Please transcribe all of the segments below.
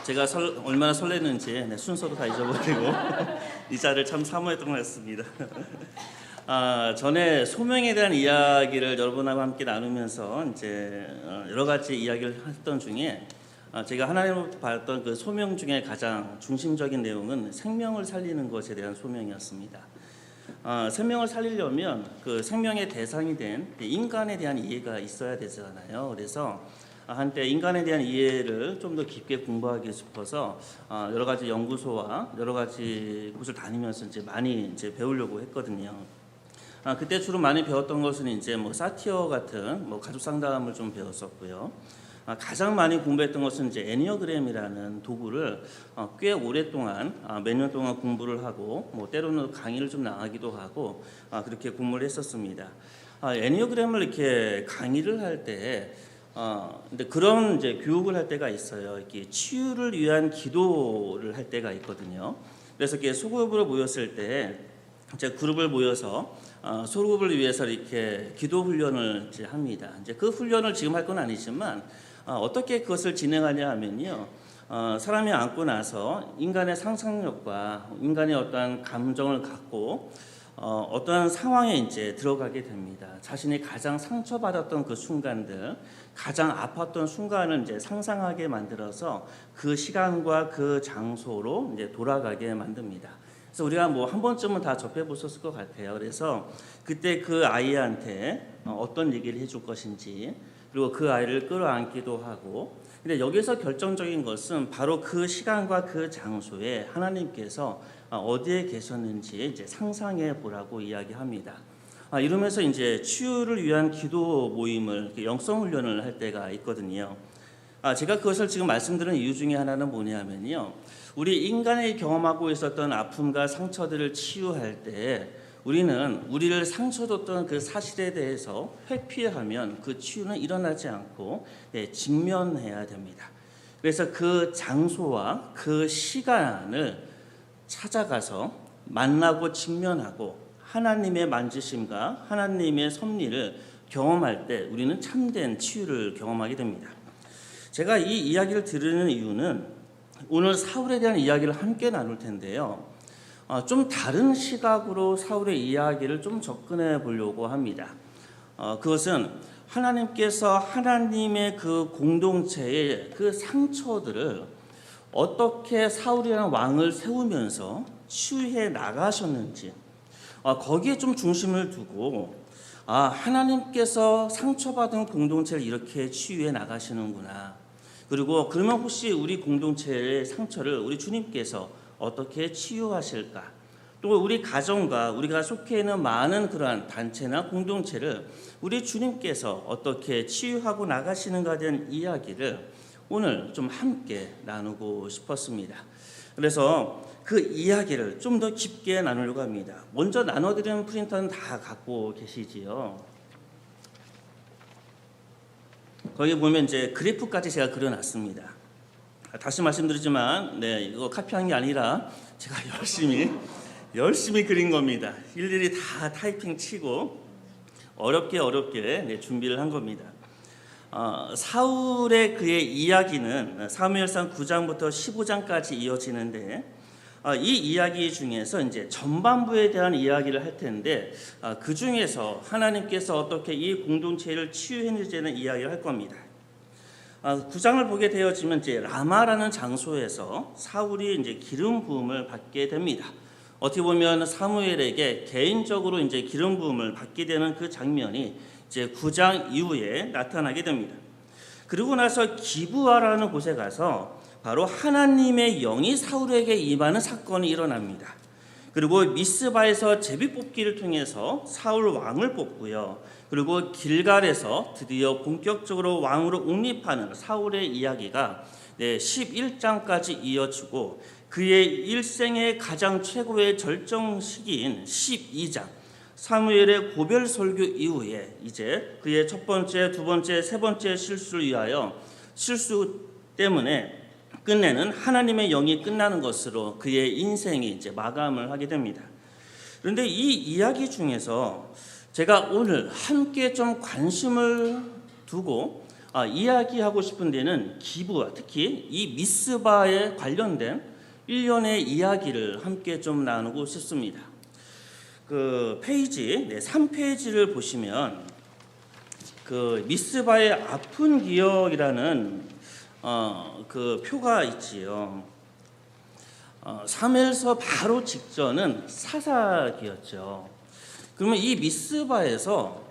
제가 얼마나 설레는지 순서도 다 잊어버리고 이 자리를 참 사모했던 것 같습니다. 전에 소명에 대한 이야기를 여러분하고 함께 나누면서 이제 여러 가지 이야기를 했던 중에 제가 하나님을 받았던 그 소명 중에 가장 중심적인 내용은 생명을 살리는 것에 대한 소명이었습니다. 생명을 살리려면 그 생명의 대상이 된 인간에 대한 이해가 있어야 되잖아요. 그래서 한때 인간에 대한 이해를 좀 더 깊게 공부하기 싶어서 여러 가지 연구소와 여러 가지 곳을 다니면서 많이 배우려고 했거든요. 그때 주로 많이 배웠던 것은 이제 사티어 같은 가족 상담을 좀 배웠었고요. 가장 많이 공부했던 것은 이제 애니어그램이라는 도구를 꽤 오랫동안 몇 년 동안 공부를 하고 때로는 강의를 좀 나가기도 하고 그렇게 공부를 했었습니다. 애니어그램을 이렇게 강의를 할 때 근데 그런 이제 교육을 할 때가 있어요. 이렇게 치유를 위한 기도를 할 때가 있거든요. 그래서 이렇게 소그룹으로 모였을 때 이제 그룹을 모여서 소그룹을 위해서 이렇게 기도 훈련을 이제 합니다. 이제 그 훈련을 지금 할 건 아니지만 어떻게 그것을 진행하냐 하면요. 사람이 앉고 나서 인간의 상상력과 인간의 어떠한 감정을 갖고 어떠한 상황에 이제 들어가게 됩니다. 자신이 가장 상처받았던 그 순간들, 가장 아팠던 순간을 이제 상상하게 만들어서 그 시간과 그 장소로 이제 돌아가게 만듭니다. 그래서 우리가 한 번쯤은 다 접해 보셨을 것 같아요. 그래서 그때 그 아이한테 어떤 얘기를 해줄 것인지, 그리고 그 아이를 끌어안기도 하고, 근데 여기서 결정적인 것은 바로 그 시간과 그 장소에 하나님께서 어디에 계셨는지 이제 상상해 보라고 이야기합니다. 이러면서 이제 치유를 위한 기도 모임을 영성 훈련을 할 때가 있거든요. 제가 그것을 지금 말씀드린 이유 중에 하나는 뭐냐면요. 우리 인간이 경험하고 있었던 아픔과 상처들을 치유할 때 우리는 우리를 상처줬던 그 사실에 대해서 회피하면 그 치유는 일어나지 않고 직면해야 됩니다. 그래서 그 장소와 그 시간을 찾아가서 만나고 직면하고 하나님의 만지심과 하나님의 섭리를 경험할 때 우리는 참된 치유를 경험하게 됩니다. 제가 이 이야기를 들으는 이유는 오늘 사울에 대한 이야기를 함께 나눌 텐데요. 좀 다른 시각으로 사울의 이야기를 좀 접근해 보려고 합니다. 그것은 하나님께서 하나님의 그 공동체의 그 상처들을 어떻게 사울이라는 왕을 세우면서 치유해 나가셨는지 거기에 좀 중심을 두고 하나님께서 상처받은 공동체를 이렇게 치유해 나가시는구나. 그리고 그러면 혹시 우리 공동체의 상처를 우리 주님께서 어떻게 치유하실까? 또 우리 가정과 우리가 속해 있는 많은 그러한 단체나 공동체를 우리 주님께서 어떻게 치유하고 나가시는가에 대한 이야기를 오늘 좀 함께 나누고 싶었습니다. 그래서 그 이야기를 좀 더 깊게 나누려고 합니다. 먼저 나눠드리는 프린터는 다 갖고 계시지요. 거기 보면 이제 그래프까지 제가 그려놨습니다. 다시 말씀드리지만, 이거 카피한 게 아니라 제가 열심히 그린 겁니다. 일일이 다 타이핑 치고 어렵게 준비를 한 겁니다. 사울의 그의 이야기는 사무엘상 9장부터 15장까지 이어지는데 이 이야기 중에서 이제 전반부에 대한 이야기를 할 텐데 그 중에서 하나님께서 어떻게 이 공동체를 치유했는지는 이야기를 할 겁니다. 9장을 보게 되어지면 이제 라마라는 장소에서 사울이 이제 기름 부음을 받게 됩니다. 어떻게 보면 사무엘에게 개인적으로 이제 기름 부음을 받게 되는 그 장면이 이제 9장 이후에 나타나게 됩니다. 그리고 나서 기브아라는 곳에 가서 바로 하나님의 영이 사울에게 임하는 사건이 일어납니다. 그리고 미스바에서 제비뽑기를 통해서 사울 왕을 뽑고요. 그리고 길갈에서 드디어 본격적으로 왕으로 옹립하는 사울의 이야기가 11장까지 이어지고 그의 일생의 가장 최고의 절정 시기인 12장 사무엘의 고별 설교 이후에 이제 그의 첫 번째, 두 번째, 세 번째 실수를 위하여 실수 때문에 끝내는 하나님의 영이 끝나는 것으로 그의 인생이 이제 마감을 하게 됩니다. 그런데 이 이야기 중에서 제가 오늘 함께 좀 관심을 두고 이야기하고 싶은 데는 기부와 특히 이 미스바에 관련된 일련의 이야기를 함께 좀 나누고 싶습니다. 그 페이지 3페이지를 보시면 그 미스바의 아픈 기억이라는 그 표가 있지요. 사무엘서 바로 직전은 사사기였죠. 그러면 이 미스바에서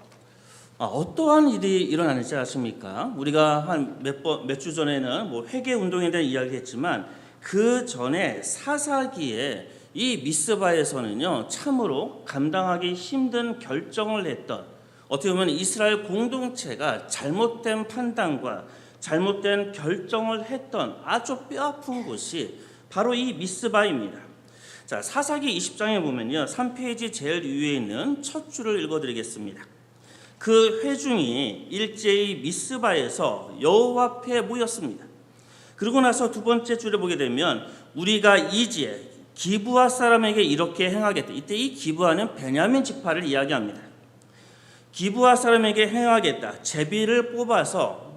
어떠한 일이 일어나는지 아십니까? 우리가 한 몇 주 전에는 뭐 회개 운동에 대한 이야기했지만 그 전에 사사기에 이 미스바에서는요 참으로 감당하기 힘든 결정을 했던, 어떻게 보면 이스라엘 공동체가 잘못된 판단과 잘못된 결정을 했던 아주 뼈아픈 곳이 바로 이 미스바입니다. 자, 사사기 20장에 보면요 3페이지 제일 위에 있는 첫 줄을 읽어드리겠습니다. 그 회중이 일제히 미스바에서 여호와 앞에 모였습니다. 그러고 나서 두 번째 줄에 보게 되면 우리가 이제 기브아 사람에게 이렇게 행하겠다. 이때 이 기브아는 베냐민 지파를 이야기합니다. 기브아 사람에게 행하겠다. 제비를 뽑아서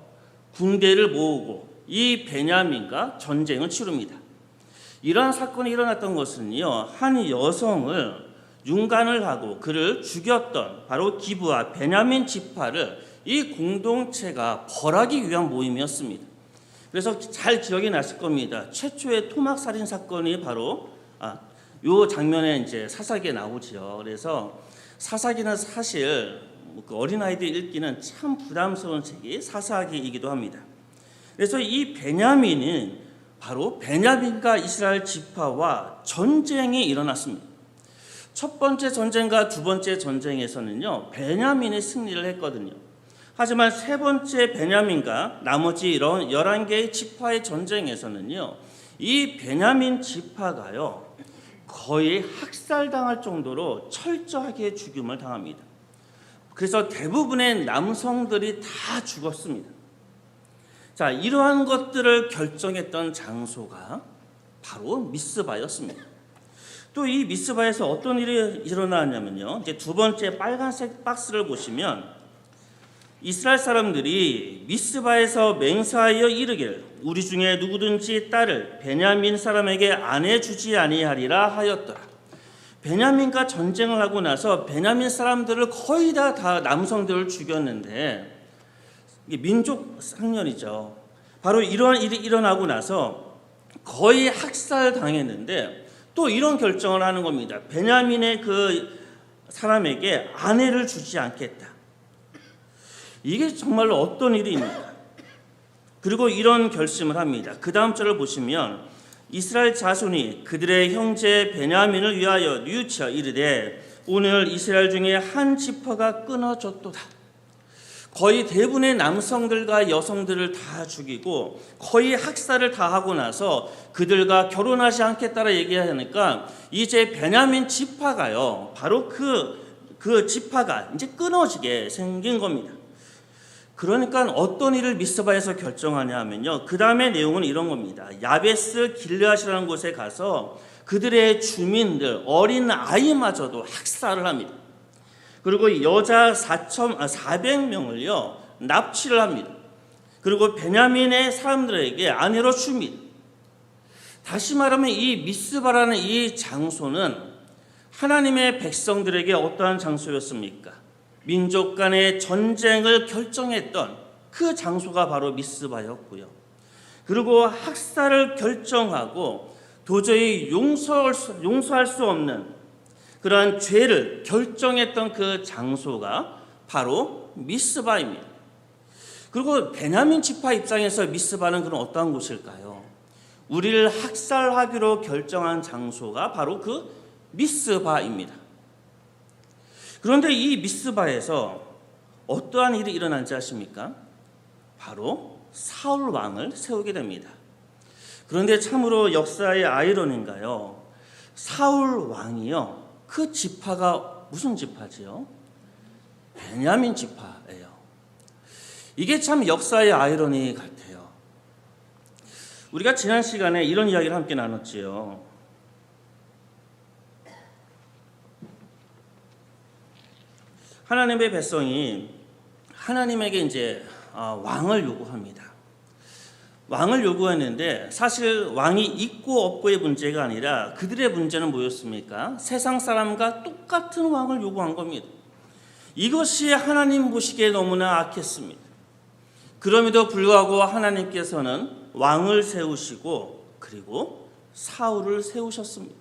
군대를 모으고 이 베냐민과 전쟁을 치릅니다. 이러한 사건이 일어났던 것은요 한 여성을 윤간을 하고 그를 죽였던 바로 기브아 베냐민 지파를 이 공동체가 벌하기 위한 모임이었습니다. 그래서 잘 기억이 났을 겁니다. 최초의 토막 살인 사건이 바로 요 장면에 이제 사사기에 나오지요. 그래서 사사기는 사실 그 어린아이들이 읽기는 참 부담스러운 책이 사사기이기도 합니다. 그래서 이 베냐민은 바로 베냐민과 이스라엘 지파와 전쟁이 일어났습니다. 첫 번째 전쟁과 두 번째 전쟁에서는요 베냐민이 승리를 했거든요. 하지만 세 번째 베냐민과 나머지 이런 11개의 지파의 전쟁에서는요 이 베냐민 지파가요 거의 학살당할 정도로 철저하게 죽임을 당합니다. 그래서 대부분의 남성들이 다 죽었습니다. 자, 이러한 것들을 결정했던 장소가 바로 미스바였습니다. 또 이 미스바에서 어떤 일이 일어나냐면요 이제 두 번째 빨간색 박스를 보시면 이스라엘 사람들이 미스바에서 맹세하여 이르기를 우리 중에 누구든지 딸을 베냐민 사람에게 아내 주지 아니하리라 하였더라. 베냐민과 전쟁을 하고 나서 베냐민 사람들을 거의 다 남성들을 죽였는데 이게 민족 상렬이죠. 바로 이러한 일이 일어나고 나서 거의 학살 당했는데 또 이런 결정을 하는 겁니다. 베냐민의 그 사람에게 아내를 주지 않겠다. 이게 정말로 어떤 일입니까? 그리고 이런 결심을 합니다. 그 다음 절을 보시면 이스라엘 자손이 그들의 형제 베냐민을 위하여 뉘우쳐 이르되 오늘 이스라엘 중에 한 지파가 끊어졌도다. 거의 대부분의 남성들과 여성들을 다 죽이고 거의 학살을 다 하고 나서 그들과 결혼하지 않겠다라 얘기하니까 이제 베냐민 지파가요 바로 그 지파가 이제 끊어지게 생긴 겁니다. 그러니까 어떤 일을 미스바에서 결정하냐 하면요 그 다음의 내용은 이런 겁니다. 야베스 길르앗이라는 곳에 가서 그들의 주민들 어린 아이마저도 학살을 합니다. 그리고 여자 400명을요 납치를 합니다. 그리고 베냐민의 사람들에게 아내로 줍니다. 다시 말하면 이 미스바라는 이 장소는 하나님의 백성들에게 어떠한 장소였습니까? 민족 간의 전쟁을 결정했던 그 장소가 바로 미스바였고요. 그리고 학살을 결정하고 도저히 용서할 수 없는 그러한 죄를 결정했던 그 장소가 바로 미스바입니다. 그리고 베냐민 지파 입장에서 미스바는 그럼 어떠한 곳일까요? 우리를 학살하기로 결정한 장소가 바로 그 미스바입니다. 그런데 이 미스바에서 어떠한 일이 일어난지 아십니까? 바로 사울 왕을 세우게 됩니다. 그런데 참으로 역사의 아이러니인가요? 사울 왕이요 그 지파가 무슨 지파지요? 베냐민 지파예요. 이게 참 역사의 아이러니 같아요. 우리가 지난 시간에 이런 이야기를 함께 나눴지요. 하나님의 백성이 하나님에게 이제 왕을 요구합니다. 왕을 요구했는데 사실 왕이 있고 없고의 문제가 아니라 그들의 문제는 뭐였습니까? 세상 사람과 똑같은 왕을 요구한 겁니다. 이것이 하나님 보시기에 너무나 악했습니다. 그럼에도 불구하고 하나님께서는 왕을 세우시고 그리고 사울을 세우셨습니다.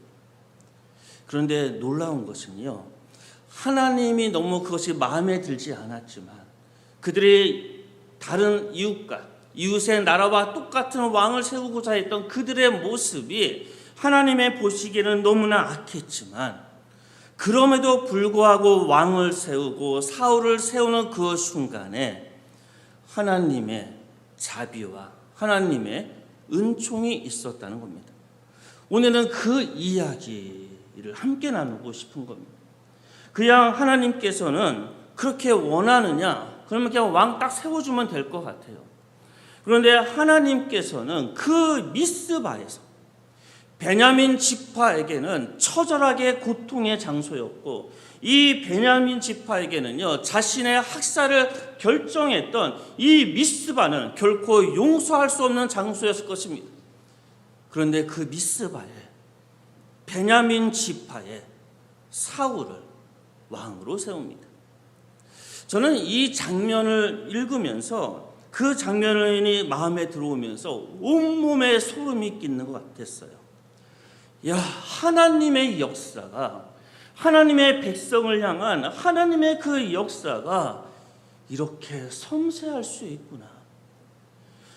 그런데 놀라운 것은요, 하나님이 너무 그것이 마음에 들지 않았지만 그들의 다른 이웃의 나라와 똑같은 왕을 세우고자 했던 그들의 모습이 하나님의 보시기에는 너무나 악했지만, 그럼에도 불구하고 왕을 세우고 사울을 세우는 그 순간에 하나님의 자비와 하나님의 은총이 있었다는 겁니다. 오늘은 그 이야기를 함께 나누고 싶은 겁니다. 그냥 하나님께서는 그렇게 원하느냐? 그러면 그냥 왕 딱 세워주면 될 것 같아요. 그런데 하나님께서는 그 미스바에서 베냐민 지파에게는 처절하게 고통의 장소였고, 이 베냐민 지파에게는요, 자신의 학살을 결정했던 이 미스바는 결코 용서할 수 없는 장소였을 것입니다. 그런데 그 미스바에 베냐민 지파에 사울을 왕으로 세웁니다. 저는 이 장면을 읽으면서 그 장면이 마음에 들어오면서 온몸에 소름이 끼는 것 같았어요. 야, 하나님의 역사가, 하나님의 백성을 향한 하나님의 그 역사가 이렇게 섬세할 수 있구나.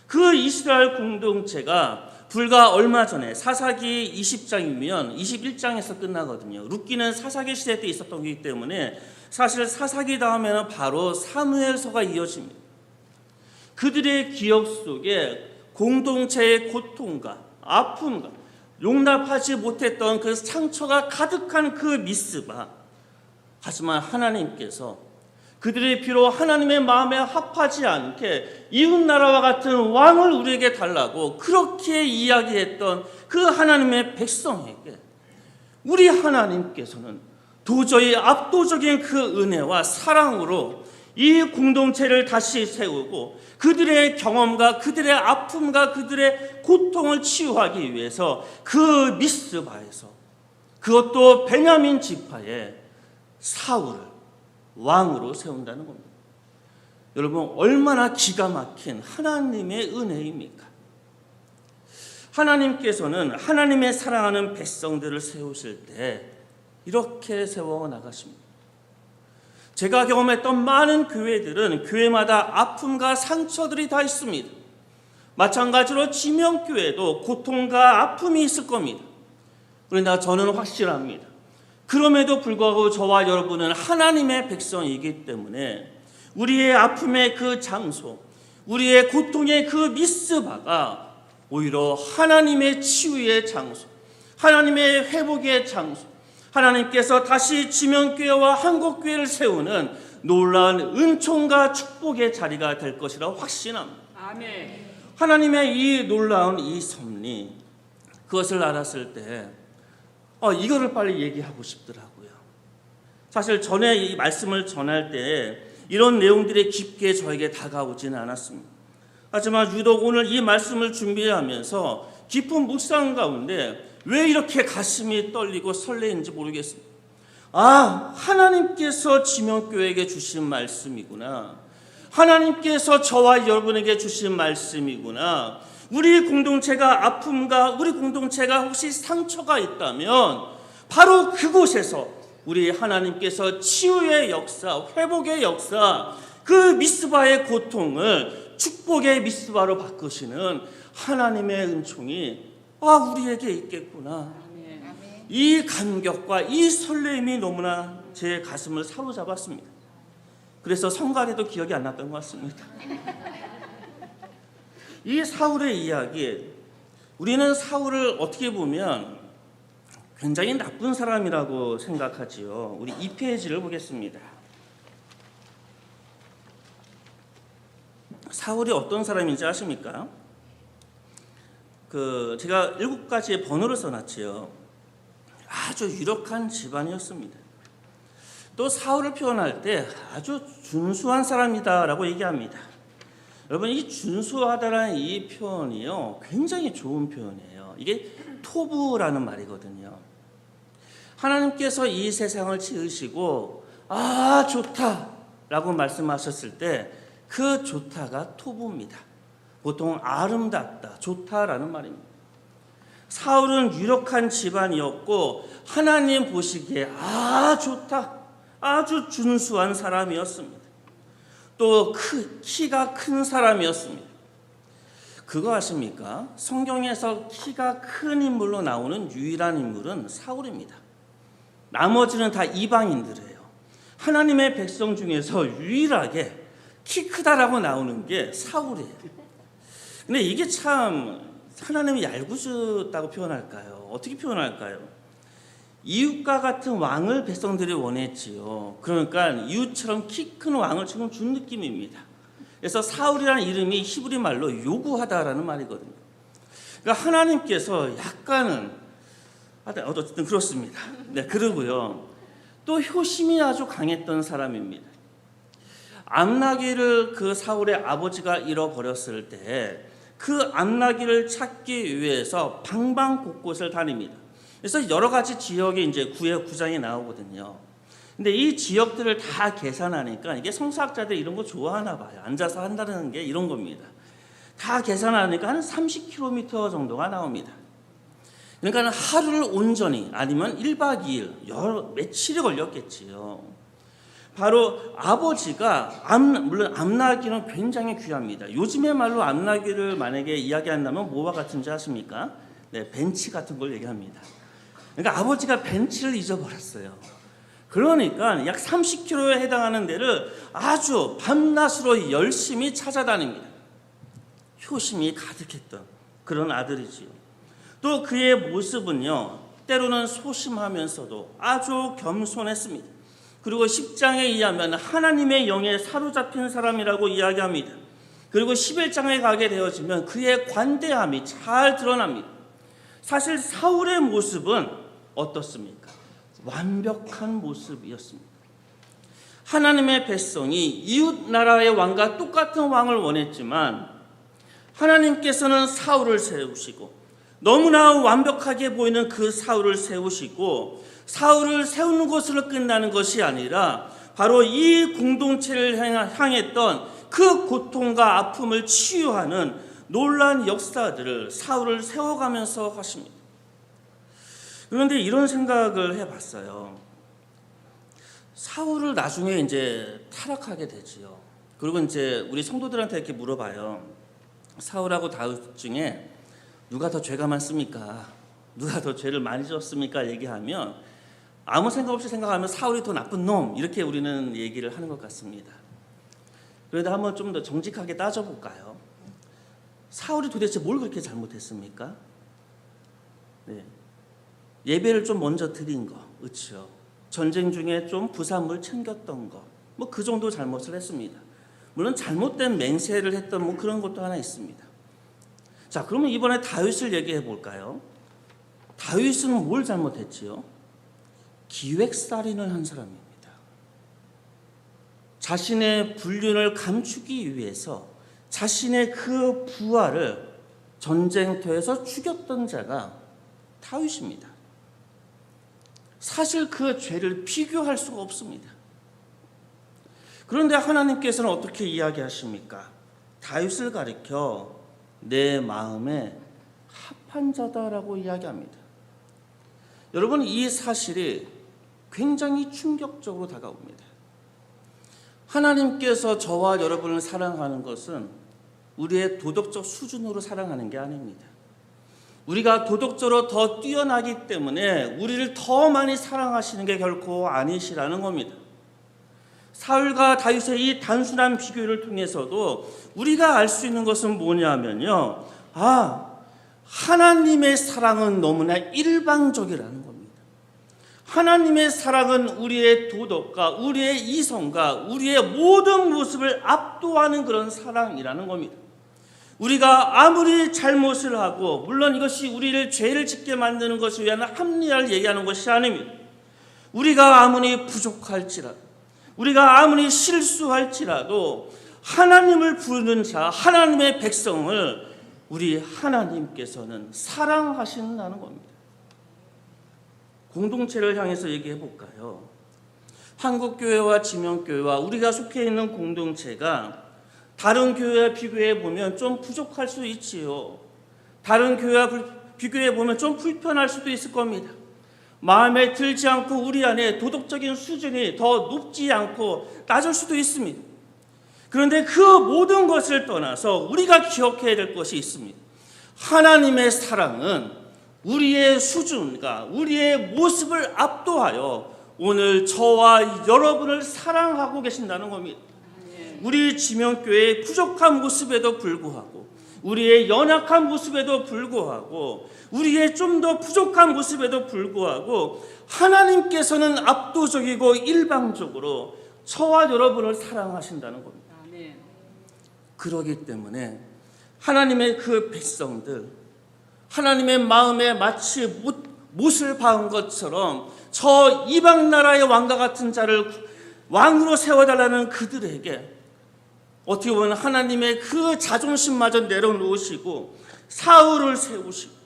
그 이스라엘 공동체가 불과 얼마 전에 사사기 20장이면 21장에서 끝나거든요. 룻기는 사사기 시대 때 있었던 거기 때문에 사실 사사기 다음에는 바로 사무엘서가 이어집니다. 그들의 기억 속에 공동체의 고통과 아픔과 용납하지 못했던 그 상처가 가득한 그 미스바. 하지만 하나님께서 그들이 비록 하나님의 마음에 합하지 않게 이웃나라와 같은 왕을 우리에게 달라고 그렇게 이야기했던 그 하나님의 백성에게 우리 하나님께서는 도저히 압도적인 그 은혜와 사랑으로 이 공동체를 다시 세우고 그들의 경험과 그들의 아픔과 그들의 고통을 치유하기 위해서 그 미스바에서, 그것도 베냐민 지파에 사울을 왕으로 세운다는 겁니다. 여러분, 얼마나 기가 막힌 하나님의 은혜입니까? 하나님께서는 하나님의 사랑하는 백성들을 세우실 때 이렇게 세워 나가십니다. 제가 경험했던 많은 교회들은 교회마다 아픔과 상처들이 다 있습니다. 마찬가지로 지명교회도 고통과 아픔이 있을 겁니다. 그러나 저는 확실합니다. 그럼에도 불구하고 저와 여러분은 하나님의 백성이기 때문에 우리의 아픔의 그 장소, 우리의 고통의 그 미스바가 오히려 하나님의 치유의 장소, 하나님의 회복의 장소, 하나님께서 다시 지명교회와 한국교회를 세우는 놀라운 은총과 축복의 자리가 될 것이라 확신합니다. 아멘. 하나님의 이 놀라운 이 섭리, 그것을 알았을 때 이거를 빨리 얘기하고 싶더라고요. 사실 전에 이 말씀을 전할 때 이런 내용들이 깊게 저에게 다가오지는 않았습니다. 하지만 유독 오늘 이 말씀을 준비하면서 깊은 묵상 가운데 왜 이렇게 가슴이 떨리고 설레는지 모르겠습니다. 하나님께서 지명교회에게 주신 말씀이구나. 하나님께서 저와 여러분에게 주신 말씀이구나. 우리 공동체가 아픔과 우리 공동체가 혹시 상처가 있다면 바로 그곳에서 우리 하나님께서 치유의 역사, 회복의 역사, 그 미스바의 고통을 축복의 미스바로 바꾸시는 하나님의 은총이 우리에게 있겠구나. 이 감격과 이 설렘이 너무나 제 가슴을 사로잡았습니다. 그래서 성가대도 기억이 안 났던 것 같습니다. 이 사울의 이야기, 우리는 사울을 어떻게 보면 굉장히 나쁜 사람이라고 생각하지요. 우리 2페이지를 보겠습니다. 사울이 어떤 사람인지 아십니까? 제가 7가지의 번호를 써놨지요. 아주 유력한 집안이었습니다. 또 사울을 표현할 때 아주 준수한 사람이다라고 얘기합니다. 여러분, 이 준수하다라는 이 표현이요, 굉장히 좋은 표현이에요. 이게 토부라는 말이거든요. 하나님께서 이 세상을 지으시고 좋다라고 말씀하셨을 때 그 좋다가 토부입니다. 보통 아름답다, 좋다라는 말입니다. 사울은 유력한 집안이었고 하나님 보시기에 좋다, 아주 준수한 사람이었습니다. 또 키가 큰 사람이었습니다. 그거 아십니까? 성경에서 키가 큰 인물로 나오는 유일한 인물은 사울입니다. 나머지는 다 이방인들이에요. 하나님의 백성 중에서 유일하게 키 크다라고 나오는 게 사울이에요. 근데 이게 참 하나님이 얄궂었다고 표현할까요? 어떻게 표현할까요? 이웃과 같은 왕을 백성들이 원했지요. 그러니까 이웃처럼 키 큰 왕을 지금 준 느낌입니다. 그래서 사울이라는 이름이 히브리 말로 요구하다라는 말이거든요. 그러니까 하나님께서 약간은 어쨌든 그렇습니다. 네, 그러고요. 또 효심이 아주 강했던 사람입니다. 암나귀를 그 사울의 아버지가 잃어버렸을 때 그 암나귀를 찾기 위해서 방방곳곳을 다닙니다. 그래서 여러 가지 지역에 이제 구장이 나오거든요. 근데 이 지역들을 다 계산하니까 이게 성서학자들이 이런 거 좋아하나 봐요. 앉아서 한다는 게 이런 겁니다. 다 계산하니까 한 30km 정도가 나옵니다. 그러니까 하루를 온전히 아니면 1박 2일 며칠이 걸렸겠지요. 바로 아버지가 물론 암나귀는 굉장히 귀합니다. 요즘의 말로 암나귀를 만약에 이야기한다면 뭐와 같은지 아십니까? 네, 벤치 같은 걸 얘기합니다. 그러니까 아버지가 벤치를 잊어버렸어요. 그러니까 약 30km에 해당하는 데를 아주 밤낮으로 열심히 찾아다닙니다. 효심이 가득했던 그런 아들이지요. 또 그의 모습은요, 때로는 소심하면서도 아주 겸손했습니다. 그리고 10장에 의하면 하나님의 영에 사로잡힌 사람이라고 이야기합니다. 그리고 11장에 가게 되어지면 그의 관대함이 잘 드러납니다. 사실 사울의 모습은 어떻습니까? 완벽한 모습이었습니다. 하나님의 백성이 이웃 나라의 왕과 똑같은 왕을 원했지만 하나님께서는 사울을 세우시고 너무나 완벽하게 보이는 그 사울을 세우시고 사울을 세우는 것으로 끝나는 것이 아니라 바로 이 공동체를 향했던 그 고통과 아픔을 치유하는 놀라운 역사들을 사울을 세워가면서 하십니다. 그런데 이런 생각을 해봤어요. 사울을 나중에 이제 타락하게 되지요. 그리고 이제 우리 성도들한테 이렇게 물어봐요. 사울하고 다윗 중에 누가 더 죄가 많습니까? 누가 더 죄를 많이 졌습니까? 얘기하면 아무 생각 없이 생각하면 사울이 더 나쁜 놈, 이렇게 우리는 얘기를 하는 것 같습니다. 그런데 한번 좀 더 정직하게 따져볼까요? 사울이 도대체 뭘 그렇게 잘못했습니까? 네. 예배를 좀 먼저 드린 거, 그렇죠? 전쟁 중에 좀 부산물 챙겼던 거, 뭐 그 정도 잘못을 했습니다. 물론 잘못된 맹세를 했던 뭐 그런 것도 하나 있습니다. 자, 그러면 이번에 다윗을 얘기해 볼까요? 다윗은 뭘 잘못했지요? 기획살인을 한 사람입니다. 자신의 불륜을 감추기 위해서 자신의 그 부하를 전쟁터에서 죽였던 자가 다윗입니다. 사실 그 죄를 비교할 수가 없습니다. 그런데 하나님께서는 어떻게 이야기하십니까? 다윗을 가리켜 내 마음에 합한 자다라고 이야기합니다. 여러분, 이 사실이 굉장히 충격적으로 다가옵니다. 하나님께서 저와 여러분을 사랑하는 것은 우리의 도덕적 수준으로 사랑하는 게 아닙니다. 우리가 도덕적으로 더 뛰어나기 때문에 우리를 더 많이 사랑하시는 게 결코 아니시라는 겁니다. 사울과 다윗의 이 단순한 비교를 통해서도 우리가 알 수 있는 것은 뭐냐면요, 하나님의 사랑은 너무나 일방적이라는 겁니다. 하나님의 사랑은 우리의 도덕과 우리의 이성과 우리의 모든 모습을 압도하는 그런 사랑이라는 겁니다. 우리가 아무리 잘못을 하고, 물론 이것이 우리를 죄를 짓게 만드는 것을 위한 합리화를 얘기하는 것이 아닙니다. 우리가 아무리 부족할지라도, 우리가 아무리 실수할지라도 하나님을 부르는 자, 하나님의 백성을 우리 하나님께서는 사랑하신다는 겁니다. 공동체를 향해서 얘기해 볼까요? 한국교회와 지명교회와 우리가 속해 있는 공동체가 다른 교회와 비교해 보면 좀 부족할 수 있지요. 다른 교회와 비교해 보면 좀 불편할 수도 있을 겁니다. 마음에 들지 않고 우리 안에 도덕적인 수준이 더 높지 않고 낮을 수도 있습니다. 그런데 그 모든 것을 떠나서 우리가 기억해야 될 것이 있습니다. 하나님의 사랑은 우리의 수준과 우리의 모습을 압도하여 오늘 저와 여러분을 사랑하고 계신다는 겁니다. 우리 지명교회의 부족한 모습에도 불구하고, 우리의 연약한 모습에도 불구하고, 우리의 좀 더 부족한 모습에도 불구하고 하나님께서는 압도적이고 일방적으로 저와 여러분을 사랑하신다는 겁니다. 그러기 때문에 하나님의 그 백성들, 하나님의 마음에 마치 못을 박은 것처럼 저 이방 나라의 왕과 같은 자를 왕으로 세워달라는 그들에게 어떻게 보면 하나님의 그 자존심마저 내려놓으시고 사울을 세우시고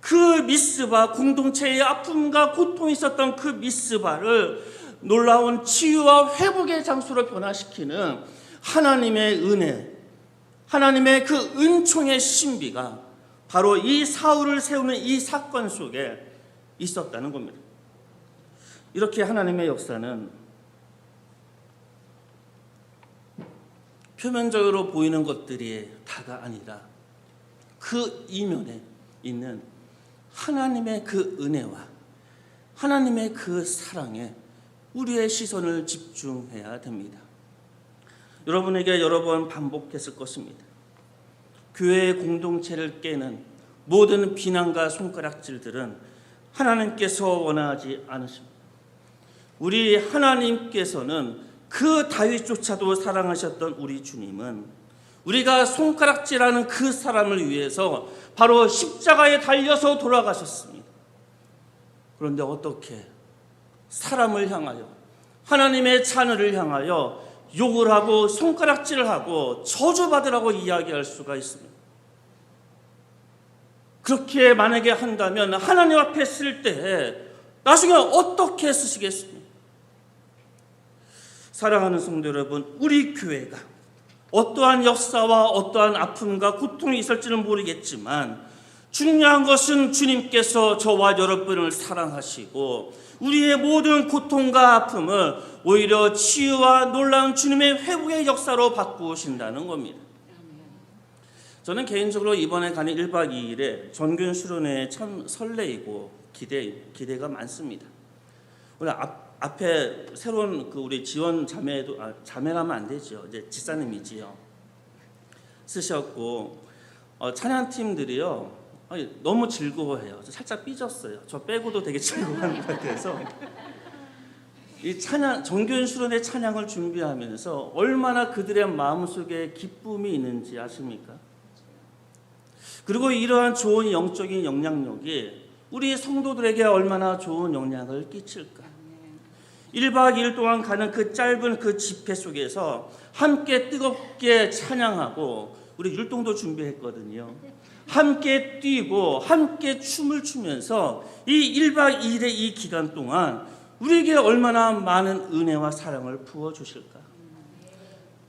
그 미스바, 공동체의 아픔과 고통이 있었던 그 미스바를 놀라운 치유와 회복의 장소로 변화시키는 하나님의 은혜, 하나님의 그 은총의 신비가 바로 이 사울을 세우는 이 사건 속에 있었다는 겁니다. 이렇게 하나님의 역사는 표면적으로 보이는 것들이 다가 아니라 그 이면에 있는 하나님의 그 은혜와 하나님의 그 사랑에 우리의 시선을 집중해야 됩니다. 여러분에게 여러 번 반복했을 것입니다. 교회의 공동체를 깨는 모든 비난과 손가락질들은 하나님께서 원하지 않으십니다. 우리 하나님께서는 그 다윗조차도 사랑하셨던 우리 주님은 우리가 손가락질하는 그 사람을 위해서 바로 십자가에 달려서 돌아가셨습니다. 그런데 어떻게 사람을 향하여, 하나님의 자녀를 향하여 욕을 하고 손가락질을 하고 저주받으라고 이야기할 수가 있습니다. 그렇게 만약에 한다면 하나님 앞에 쓸 때 나중에 어떻게 쓰시겠습니까? 사랑하는 성도 여러분, 우리 교회가 어떠한 역사와 어떠한 아픔과 고통이 있을지는 모르겠지만 중요한 것은 주님께서 저와 여러분을 사랑하시고 우리의 모든 고통과 아픔을 오히려 치유와 놀라운 주님의 회복의 역사로 바꾸신다는 겁니다. 저는 개인적으로 이번에 가는 1박 2일에 전균 수련회에 참 설레이고 기대가 많습니다. 오늘 앞에 새로운 그 우리 지원 자매도 자매라면 안 되죠. 이제 집사님이지요. 쓰셨고 찬양팀들이요. 너무 즐거워해요. 저 살짝 삐졌어요. 저 빼고도 되게 즐거워하는 것 같아서 이 찬양 정교인 수련회 찬양을 준비하면서 얼마나 그들의 마음속에 기쁨이 있는지 아십니까? 그리고 이러한 좋은 영적인 영향력이 우리 성도들에게 얼마나 좋은 영향을 끼칠까? 1박 2일 동안 가는 그 짧은 그 집회 속에서 함께 뜨겁게 찬양하고 우리 율동도 준비했거든요. 함께 뛰고 함께 춤을 추면서 이 1박 2일의 이 기간 동안 우리에게 얼마나 많은 은혜와 사랑을 부어주실까?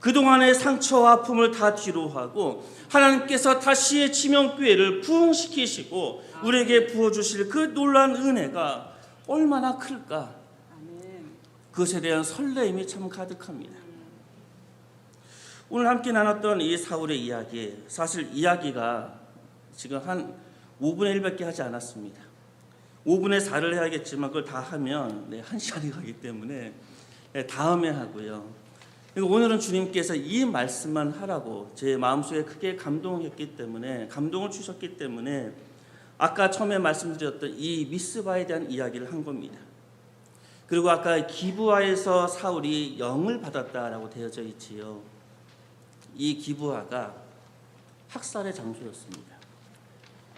그동안의 상처와 아픔을 다 뒤로하고 하나님께서 다시 지명교회를 부흥시키시고 우리에게 부어주실 그 놀라운 은혜가 얼마나 클까? 그것에 대한 설레임이 참 가득합니다. 오늘 함께 나눴던 이 사울의 이야기, 사실 이야기가 지금 한 5분의 1밖에 하지 않았습니다. 5분의 4를 해야겠지만 그걸 다 하면 1시간이 가기 때문에 다음에 하고요. 그리고 오늘은 주님께서 이 말씀만 하라고 제 마음속에 크게 감동을 주셨기 때문에 아까 처음에 말씀드렸던 이 미스바에 대한 이야기를 한 겁니다. 그리고 아까 기브아에서 사울이 영을 받았다라고 되어져 있지요. 이 기브아가 학살의 장소였습니다.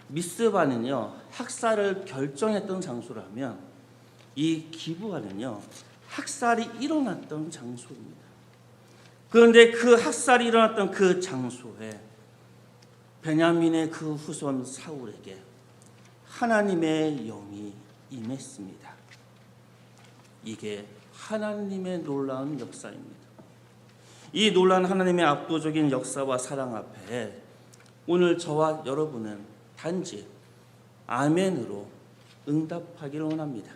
미스바는요 학살을 결정했던 장소라면 이 기브아는요 학살이 일어났던 장소입니다. 그런데 그 학살이 일어났던 그 장소에 베냐민의 그 후손 사울에게 하나님의 영이 임했습니다. 이게 하나님의 놀라운 역사입니다. 이 놀라운 하나님의 압도적인 역사와 사랑 앞에 오늘 저와 여러분은 단지 아멘으로 응답하기를 원합니다.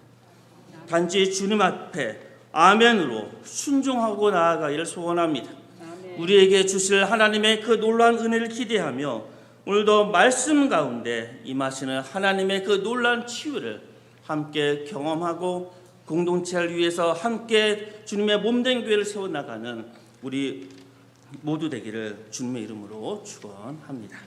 단지 주님 앞에 아멘으로 순종하고 나아가기를 소원합니다. 우리에게 주실 하나님의 그 놀라운 은혜를 기대하며 오늘도 말씀 가운데 임하시는 하나님의 그 놀라운 치유를 함께 경험하고 공동체를 위해서 함께 주님의 몸된 교회를 세워나가는 우리 모두 되기를 주님의 이름으로 축원합니다.